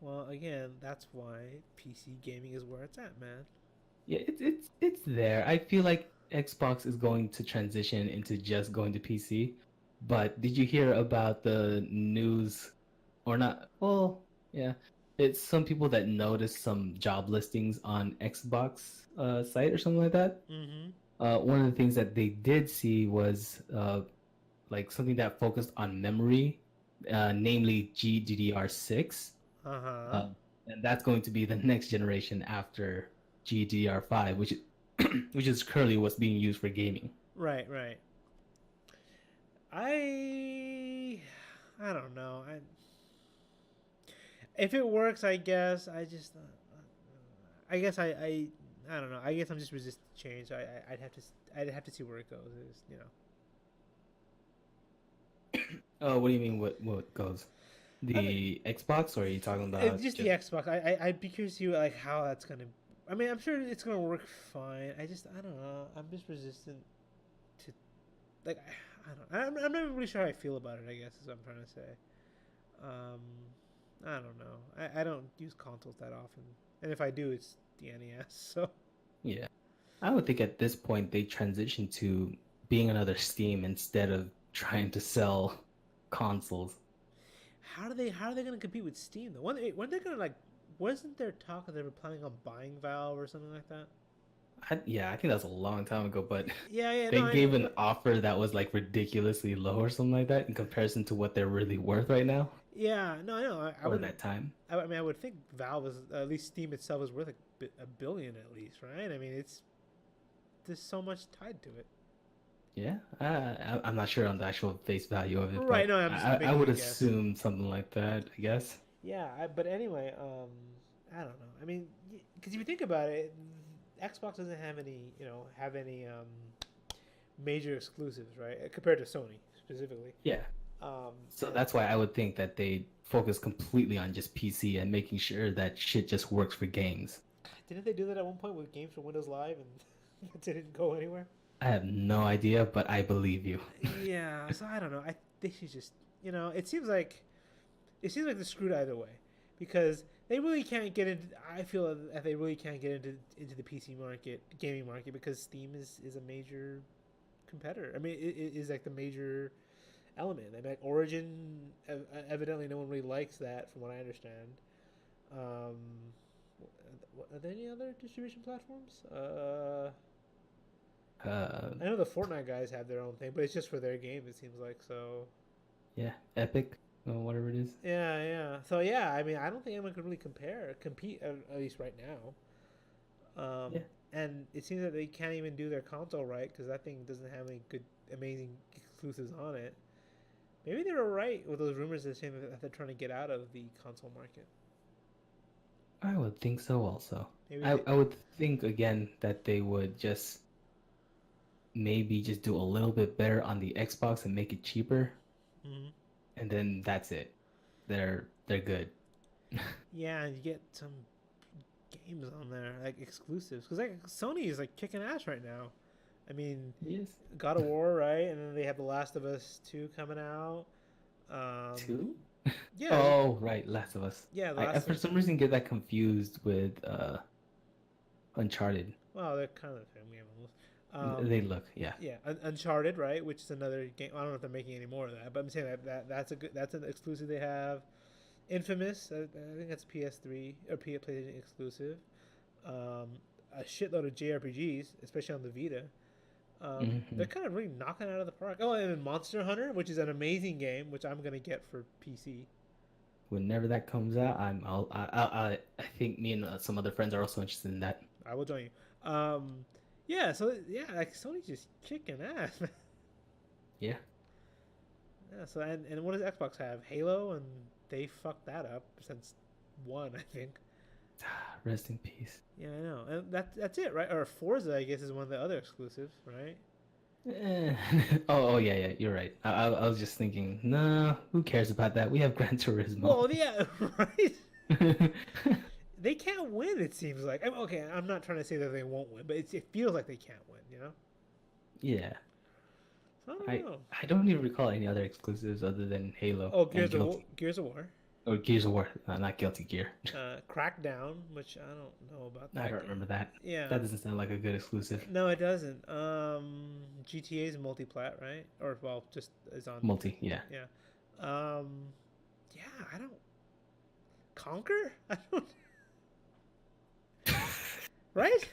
Well, again, that's why PC gaming is where it's at, man.
Yeah, it's there. I feel like Xbox is going to transition into just going to PC. But did you hear about the news, or not? Well, yeah. It's some people that noticed some job listings on Xbox site or something like that.
Mm-hmm.
One of the things that they did see was like something that focused on memory, namely GDDR6.
Uh-huh.
And that's going to be the next generation after GDDR5, which is currently what's being used for gaming.
Right. I don't know. If it works, I guess. I don't know. I guess I'm just resistant to change. I'd have to see where it goes.
What do you mean? What goes? The Xbox, or are you talking about
just the Xbox? I'd be curious to see like how that's gonna. I mean, I'm sure it's gonna work fine. I don't know. I'm just resistant to, like, I'm not even really sure how I feel about it. I guess is what I'm trying to say. I don't know. I don't use consoles that often, and if I do, it's the NES. So
yeah, I would think at this point they transition to being another Steam instead of trying to sell consoles.
How are they gonna compete with Steam though? When they're gonna like? Wasn't there talk that they were planning on buying Valve or something like that?
I think that was a long time ago, but
yeah,
they gave an offer that was like ridiculously low or something like that in comparison to what they're really worth right now.
Yeah, no, I know. I would
that time.
I mean, I would think Valve is, at least Steam itself, is worth $1 billion at least, right? I mean, there's so much tied to it.
Yeah, I'm not sure on the actual face value of it.
Right,
but
no, I'm just
I would
making a guess.
assume something like that, I guess.
But anyway, I don't know. I mean, because if you think about it, Xbox doesn't have any major exclusives, right? Compared to Sony specifically.
Yeah. So that's why I would think that they focus completely on just PC and making sure that shit just works for games.
Didn't they do that at one point with games for Windows Live and it didn't go anywhere?
I have no idea, but I believe you.
Yeah, so I don't know. I think she's just, it seems like they're screwed either way, because they really can't get into. I feel that they really can't get into the PC market, gaming market, because Steam is a major competitor. I mean, it is like the major element. I mean, like Origin, evidently no one really likes that, from what I understand. Um, are there any other distribution platforms? I know the Fortnite guys have their own thing, but it's just for their game. It seems like so.
Yeah, Epic, or whatever it is.
Yeah, yeah. So yeah, I mean, I don't think anyone could really compete at least right now.
Yeah.
And it seems that they can't even do their console right, because that thing doesn't have any good, amazing exclusives on it. Maybe they were right with those rumors that saying that they're trying to get out of the console market.
I would think so also.
Maybe
I would think again that they would just maybe just do a little bit better on the Xbox and make it cheaper, and then that's it. They're good.
Yeah, and you get some games on there, like exclusives, because like Sony is like kicking ass right now. I mean,
Yes.
God of War, right? And then they have The Last of Us 2 coming out.
2?
Yeah.
Oh, right, Last of Us.
Yeah,
I for some reason get that confused with Uncharted.
Well, they're kind of the same game almost.
They look, yeah.
Yeah, Uncharted, right? Which is another game. I don't know if they're making any more of that, but I'm saying that's an exclusive they have. Infamous, I think that's PS3 or PlayStation exclusive. A shitload of JRPGs, especially on the Vita. They're kind of really knocking it out of the park. Oh, and then Monster Hunter, which is an amazing game, which I'm gonna get for PC.
Whenever that comes out, I think me and some other friends are also interested in that.
I will join you. Yeah, so yeah, like Sony's just kicking ass, man.
Yeah.
Yeah. So and what does Xbox have? Halo, and they fucked that up since 1, I think.
Rest in peace.
Yeah, I know. And that's it, right? Or Forza, I guess, is one of the other exclusives, right?
Oh yeah, you're right. I was just thinking, no, who cares about that? We have Gran Turismo.
Well, yeah, right. They can't win. It seems like. Okay, I'm not trying to say that they won't win, but it feels like they can't win. You know?
Yeah.
So I don't know.
I don't even recall any other exclusives other than Halo.
Oh, Gears of War.
Oh, Gears of War, not Guilty Gear.
Crackdown, which I don't know about. That
I don't remember that.
Yeah.
That doesn't sound like a good exclusive.
No, it doesn't. GTA's multi-plat, right? Or well, just is on
multi. Yeah.
Yeah. Yeah. I don't. Conquer? I don't. Right?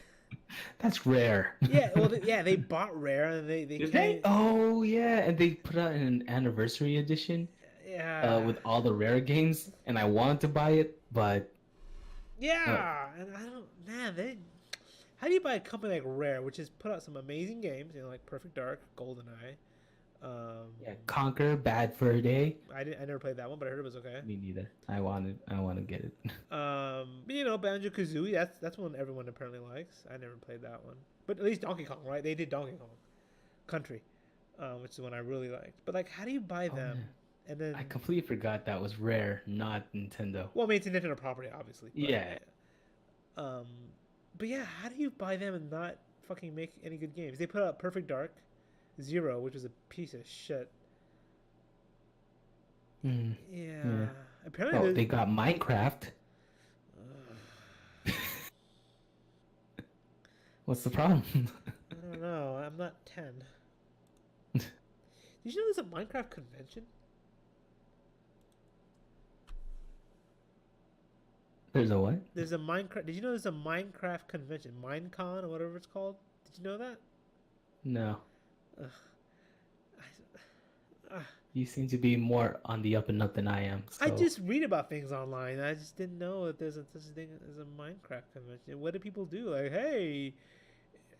That's Rare.
Yeah. Well, they bought Rare, and they
Did they? Oh yeah, and they put out an anniversary edition.
Yeah.
With all the Rare games, and I wanted to buy it, but
yeah, and I don't. Man, how do you buy a company like Rare, which has put out some amazing games, like Perfect Dark, GoldenEye?
Yeah, Conquer, Bad Fur Day.
I never played that one, but I heard it was okay.
Me neither. I want to get it.
But Banjo Kazooie, that's one everyone apparently likes. I never played that one, but at least Donkey Kong, right? They did Donkey Kong Country, which is one I really liked. But like, how do you buy them? And then
I completely forgot that was Rare, not Nintendo.
Well, I mean, it's a Nintendo property, obviously. But,
yeah.
But yeah, how do you buy them and not fucking make any good games? They put out Perfect Dark Zero, which was a piece of shit. Yeah. Apparently,
they got Minecraft. What's the problem?
I don't know. I'm not 10. Did you know there's a Minecraft convention?
There's a what?
There's a Minecraft. Did you know there's a Minecraft convention, Minecon or whatever it's called? Did you know that?
No. You seem to be more on the up and up than I am. So.
I just read about things online. I just didn't know that there's such a thing as a Minecraft convention. What do people do? Like, hey,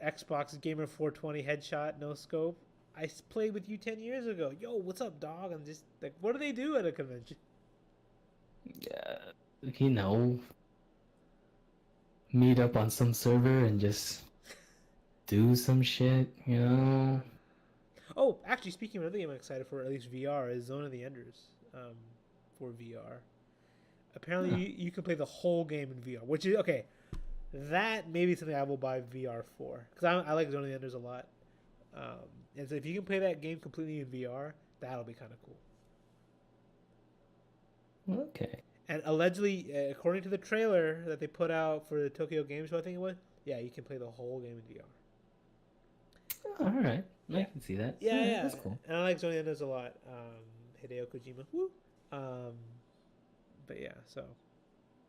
Xbox Gamer 420 headshot, no scope. I played with you 10 years ago. Yo, what's up, dog? And just like, what do they do at a convention?
Yeah, you know, meet up on some server and just do some shit, you know?
Oh, actually, speaking of another game I'm excited for, at least VR, is Zone of the Enders for VR. Apparently,
Huh.
you can play the whole game in VR, which is okay. That may be something I will buy VR for because I like Zone of the Enders a lot. And so if you can play that game completely in VR, that'll be kind of cool.
Okay.
And allegedly, according to the trailer that they put out for the Tokyo Game Show, I think it was, yeah, you can play the whole game in VR.
All right. I
Yeah.
can see that.
Yeah,
Yeah,
yeah.
that's cool.
And I like Zone of the Enders a lot. Hideo Kojima. Woo. Um, but yeah, so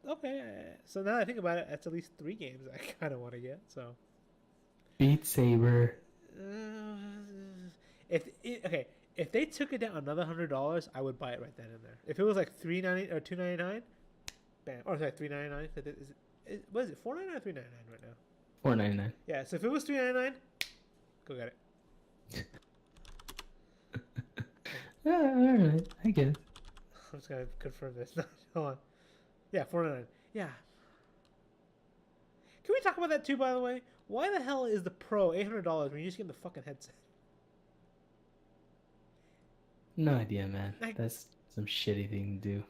okay. So now that I think about it, that's at least 3 games I kind of want to get. So
Beat Saber.
okay, if they took it down another $100, I would buy it right then and there. If it was like $3.90 or $2.99, bam. Or sorry, $3.99. What is it? $4.99 or $3.99 right now?
$4.99.
Yeah. So if it was $3.99, go get it.
Yeah, all right. I get it.
I'm just gonna confirm this. Hold on. Yeah, $4.99. Yeah. Can we talk about that too? By the way, why the hell is the Pro $800 when you just get the fucking headset?
No idea, man.
Like-
That's some shitty thing to do.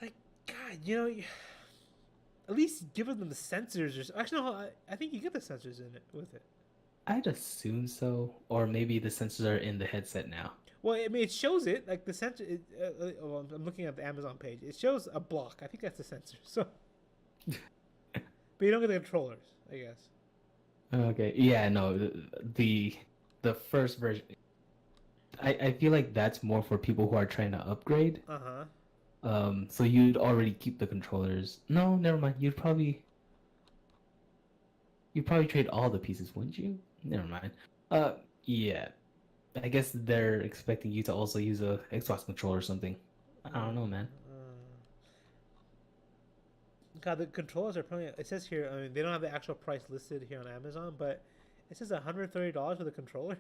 Like, God, at least give them the sensors or so. Actually, no, I think you get the sensors in it with it.
I'd assume so. Or maybe the sensors are in the headset now.
Well, I mean, it shows it like the sensor. Well, I'm looking at the Amazon page. It shows a block. I think that's the sensor. So, but you don't get the controllers, I guess.
Okay. Yeah, no. The first version. I feel like that's more for people who are trying to upgrade.
Uh huh.
So you'd already keep the controllers. No, never mind. You'd probably trade all the pieces, wouldn't you? Never mind. Yeah. I guess they're expecting you to also use a Xbox controller or something. I don't know, man.
God, the controllers are probably. It says here. I mean, they don't have the actual price listed here on Amazon, but it says $130 for the controller.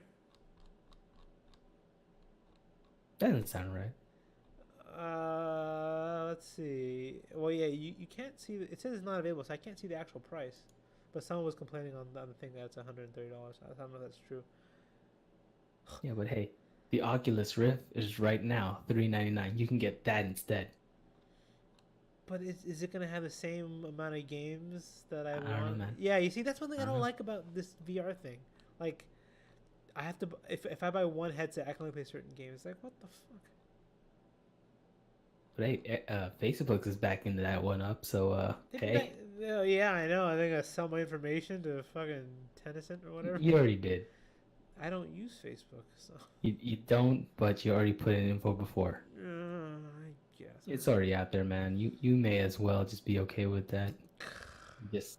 That doesn't sound right.
Let's see. Well, yeah, you can't see. It says it's not available, so I can't see the actual price. But someone was complaining on the thing that it's $130. I don't know if that's true.
Yeah, but hey, the Oculus Rift is right now $399. You can get that instead.
But is it gonna have the same amount of games that I
don't know,
want?
man.
Yeah, you see, that's one thing I don't
know.
like about this VR thing. Like, I have to if I buy one headset, I can only play certain games. It's like, what the fuck?
But hey, Facebook is backing that one up, so hey,
Yeah, I know. I think I sell my information to fucking Tencent or whatever.
you already did.
I don't use Facebook, so
You don't, but you already put in info before.
I guess
It's already out there, man. You may as well just be okay with that. Just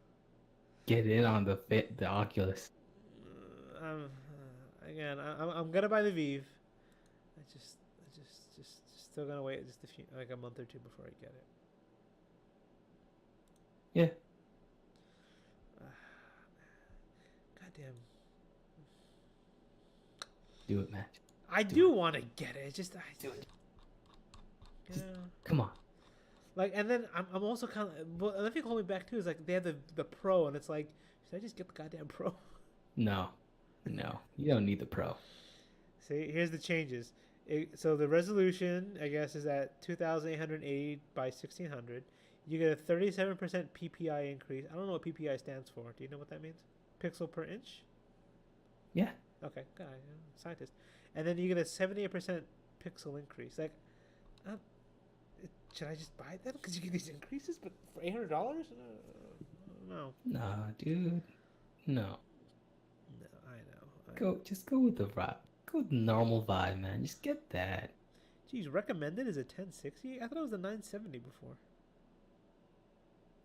get in on the Oculus.
Again, I'm gonna buy the Vive. I just still gonna wait just a month or two before I get it.
Yeah.
Goddamn.
Do it, man.
I do want to get it. It's just I
Do it.
you
Just-
know.
Come on.
Like, and then I'm also kind of. Well, another thing holding me back too is like they have the Pro, and it's like, should I just get the goddamn Pro?
No, you don't need the Pro.
See, here's the changes. So the resolution, I guess, is at 2,880 by 1,600. You get a 37% PPI increase. I don't know what PPI stands for. Do you know what that means? Pixel per inch?
Yeah.
Okay, God, scientist. And then you get a 78% pixel increase. Like, should I just buy that because you get these increases, but for $800? No.
Nah, dude. No.
No, I know.
Just go with the vibe. Go with the normal vibe, man. Just get that.
Geez, recommended is a 1060? I thought it was a 970 before.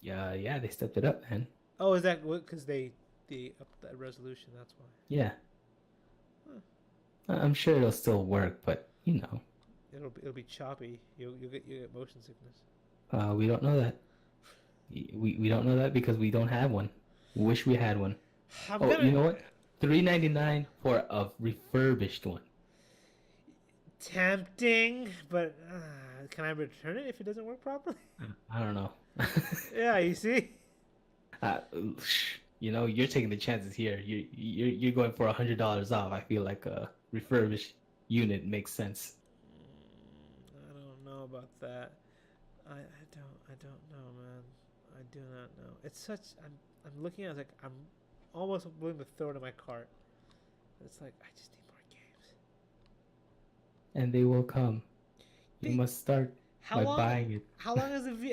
Yeah, they stepped it up, man.
Oh, is that because they upped the resolution? That's why.
Yeah.
Huh.
I'm sure it'll still work, but you know,
It'll be choppy. You'll get motion sickness.
we don't know that. We don't know that because we don't have one. Wish we had one. You know what? $399 for a refurbished one.
Tempting, but Can I return it if it doesn't work properly?
I don't know.
Yeah, you see.
Uh, you're taking the chances here. You're going for $100 off. I feel like a refurbished unit makes sense.
I don't know about that. I don't know, man. I do not know. It's such. I'm looking at it like I'm almost willing to throw it in my cart. It's like I just need more games.
And they will come. You must start by buying it.
How long has the V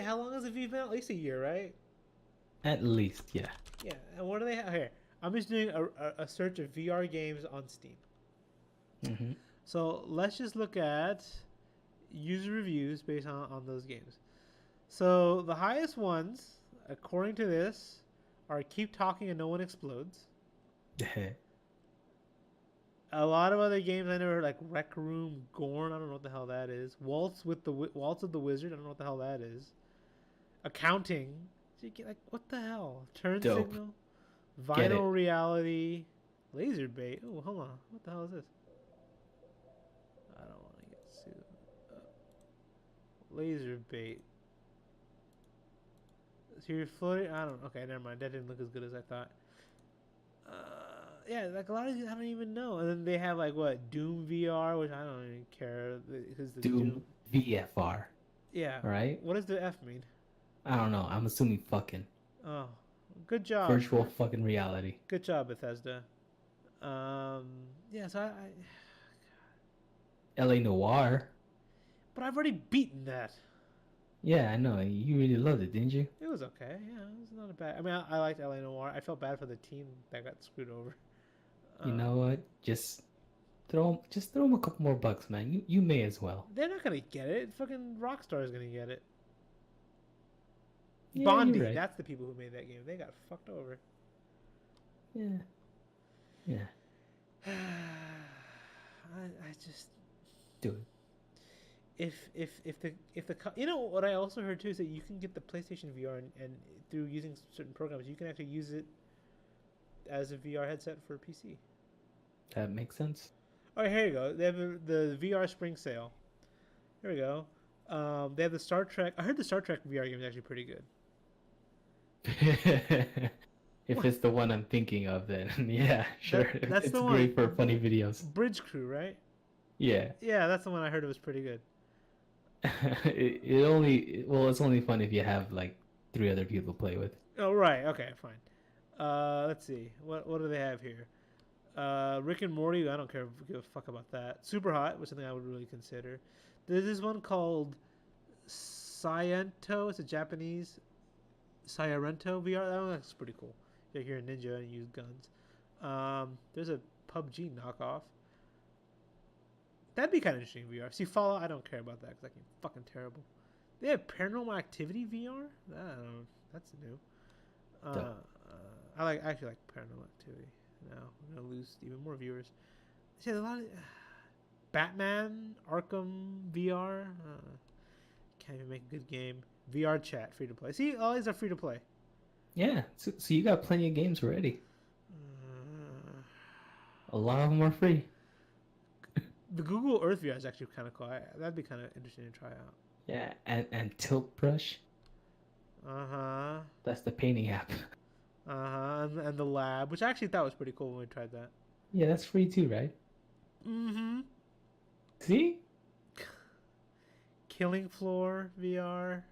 been out? At least a year, right?
At least, yeah.
Yeah. And what do they have here? I'm just doing a search of VR games on Steam.
Mm-hmm.
So let's just look at user reviews based on those games. So the highest ones, according to this, are Keep Talking and No One Explodes. A lot of other games I never heard, like Rec Room, Gorn, I don't know what the hell that is. Waltz of the Wizard, I don't know what the hell that is. Accounting, so you get like what the hell? Turn
Dope.
Signal, Vinyl Reality, Laser Bait. Oh, hold on, what the hell is this? I don't want to get sued. Laser Bait. So you're floating. I don't. Okay, never mind. That didn't look as good as I thought. Yeah, like a lot of these I don't even know. And then they have like what Doom VR, which I don't even care because the
Doom VFR.
Yeah.
Right.
What does the F mean?
I don't know. I'm assuming fucking.
Oh, good job.
Virtual fucking reality.
Good job, Bethesda. Yeah. So
LA Noire.
But I've already beaten that.
Yeah, I know. You really loved it, didn't you?
It was okay. Yeah, it was not a bad. I mean, I liked LA Noire. I felt bad for the team that got screwed over.
You know what? Just throw them a couple more bucks, man. You may as well.
They're not gonna get it. Fucking Rockstar is gonna get it.
Yeah,
Bondi,
you're right.
that's the people who made that game. They got fucked over.
Yeah. Yeah.
I just
Do it.
if the you know what I also heard too is that you can get the PlayStation VR and through using certain programs you can actually use it as a VR headset for a PC.
That makes sense.
Oh, here you go. They have the VR spring sale. Here we go. They have the Star Trek. I heard the Star Trek VR game is actually pretty good.
If it's the one I'm thinking of, then yeah, sure.
That's
it's
the one.
great for funny videos.
Bridge Crew, right?
Yeah.
Yeah, that's the one I heard it was pretty good.
It's only fun if you have like 3 other people to play with.
Oh, right. Okay, fine. Let's see. What do they have here? Rick and Morty. I don't give a fuck about that. Super Hot was something I would really consider. There's this one called Sciento. It's a Japanese Sciento VR. That one looks pretty cool. You're a ninja and you use guns. There's a PUBG knockoff. That'd be kind of interesting VR. See, Fallout, I don't care about that because that game's fucking terrible. They have Paranormal Activity VR. I don't know. That's new. I actually like Paranormal Activity. Now I'm gonna lose even more viewers. See, a lot of Batman Arkham VR. Can't even make a good game. VR Chat free to play. See, all these are free to play.
Yeah, so you got plenty of games already. A lot of them are free.
The Google Earth VR is actually kind of cool. That'd be kind of interesting to try out.
Yeah, and Tilt Brush. That's the painting app.
And the lab, which I actually thought was pretty cool when we tried that.
Yeah, that's free too, right? See?
Killing Floor VR.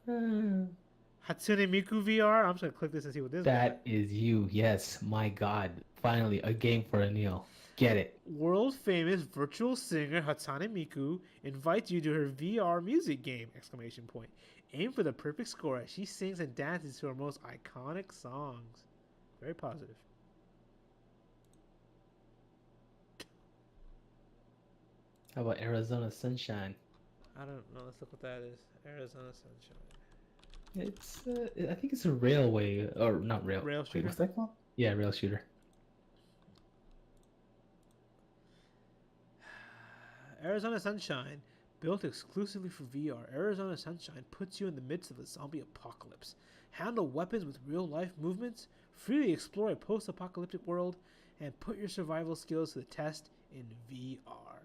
Hatsune Miku VR. I'm just gonna click this and see what this is.
That is you. Yes, my God. Finally, a game for Anil. Get it.
World famous virtual singer Hatsune Miku invites you to her VR music game! Exclamation point. Aim for the perfect score as she sings and dances to her most iconic songs. Very positive.
How about Arizona Sunshine?
I don't know. Let's look what that is. Arizona Sunshine.
It's I think it's a railway or not rail.
Rail
Wait,
shooter?
what's that called? Yeah, rail shooter.
Arizona Sunshine, built exclusively for VR. Arizona Sunshine puts you in the midst of a zombie apocalypse. Handle weapons with real-life movements, freely explore a post-apocalyptic world, and put your survival skills to the test in VR.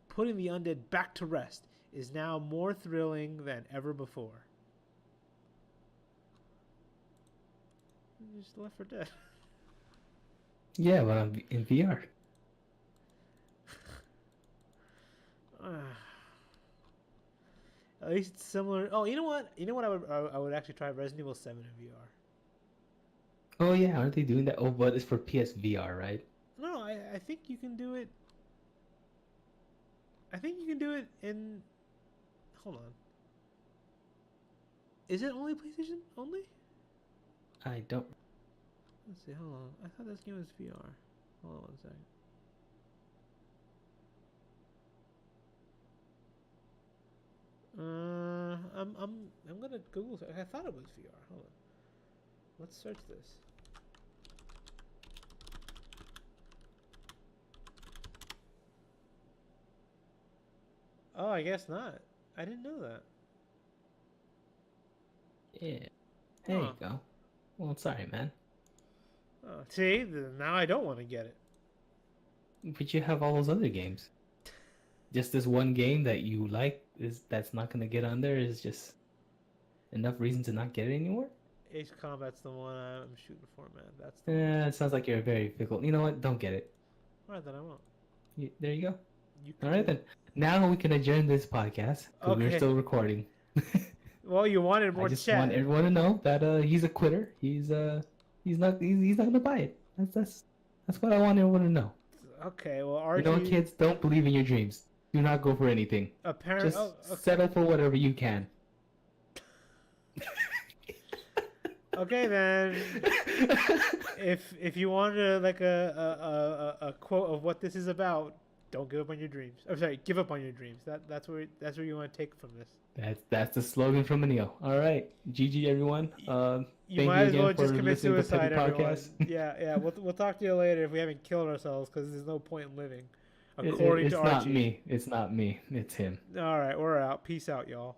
Putting the undead back to rest is now more thrilling than ever before. Just Left 4 Dead.
Yeah, but I'm in VR.
At least it's similar. Oh, you know what? You know what? I would actually try Resident Evil 7 in VR.
Oh yeah, aren't they doing that? Oh, but it's for PSVR, right?
No, I think you can do it. I think you can do it in. Hold on. Is it only PlayStation only?
I don't.
Let's see. Hold on. I thought this game was VR. Hold on one second. I'm gonna Google. I thought it was VR. Hold on. Let's search this. Oh, I guess not. I didn't know that.
Yeah. There you go. Well, sorry, man.
Oh, see, now I don't want to get it.
But you have all those other games. Just this one game that you like that's not gonna get on there is just enough reason to not get it anymore.
Ace Combat's the one I'm shooting for, man. That's the
Yeah, it sounds like you're very fickle. You know what? Don't get it.
Alright, then I won't.
There you go.
You
All right then. Now we can adjourn this podcast because we're still recording.
Well, you wanted more
I just
chat.
want everyone to know that he's a quitter. He's not gonna buy it. That's what I want everyone to know.
Okay, well, RG...
You know, kids, don't believe in your dreams. Do not go for anything.
Apparently,
just settle for whatever you can.
Okay then. If you wanted like a quote of what this is about, don't give up on your dreams. I'm sorry, give up on your dreams. That's where you want to take from this.
That's the slogan from Anil. All right, GG everyone.
You might as well just commit suicide, everyone. Yeah. We'll talk to you later if we haven't killed ourselves because there's no point in living. According to Archie.
It's not me. It's him.
All right, we're out. Peace out, y'all.